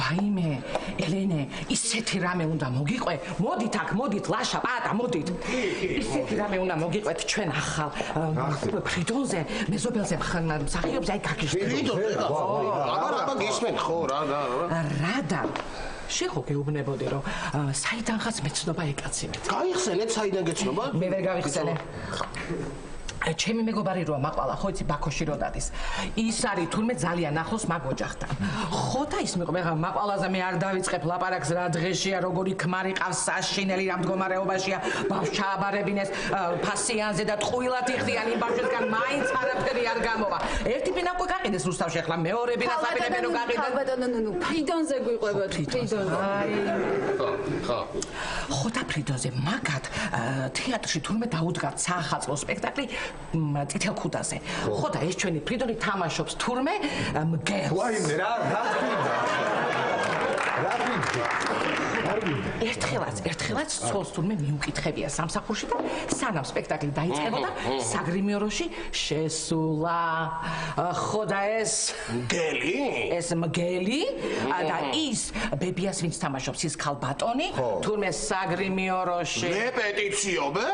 რაიმე, ელენე, ისეთი რამე უნდა მოგიყვე. მოდით აქ, მოდით, ლაშა, პატა, მოდით. ისეთი რამე უნდა მოგიყვეთ ჩვენ ახალ ფრიდონზე, მეზობელზე მსახიობზე, აი გაგიჟდეთ. ფრიდონზე? აბა გისმენ ხო, რა. რადა? შეხო გეუბნებოდი რომ საიდანღაც მეცნობა ეკაცინეთ. გაიხსენეთ საიდან გეცნობა? მე ვერ გავიხსენე. ჩემი მეგობარი როა მაყვალა, ხო იცი ბაქოში რო დადის. ის არის თურმე ძალიან ახლოს მაგ ოჯახთან. ხო და ის მაყვალაზე მე არ დავიწყებ ლაპარაკს რა დღეშია, როგორი ქმარი ყავს, საშინელი რა მდგომარეობაშია, ბავშვს ჩააბარებინეს ფასიანზე და ტყუილად იხდიან იმ ბავშვისგან, მაინც არაფერი არ გამოვა. ერთი ბინა უკვე გაყიდეს რუსთავში, ახლა მეორე ბინა საპირებენ რო გაყიდან. ნუ ფრიდონზე გვიყვებოდ, ფრიდონზე. ხო. ხო და ფრიდონზე მაგათ თეატრში თურმე დაუდგათ საახალწლო სპექტაკლი წითელ ქუდაზე. ხო და ეს ჩვენი ფრიდონი თამაშობს თურმე მგელს. ვაიმე რა ერთხელაც ცოლს თურმე მიუკითხებია სამსახურში და სანამ სპექტაკლი დაიწყებოდა საგრიმიოროში შესულა. ხო და ეს მგელი და ის ბებიას ვინც თამაშობს ის ქალბატონი თურმე საგრიმიოროში. რეპეტიციობე?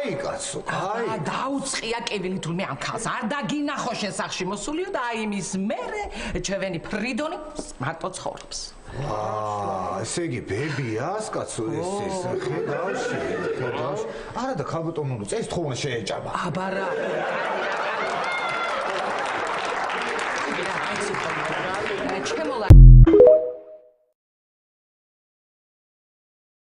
კაცო, აი დაუწყია კევილი თურმე ამ ქალს არ დაგინახო შენ სახში მოსულიო და აი იმის მერე ჩვენი ფრიდონი მარტო ცხოვრობს. ესე იგი ბებიას კაცო ეს ხედავში. არა და ქალბატონო წეს თხოვნა შეეჭამა. აბარა. ჩემო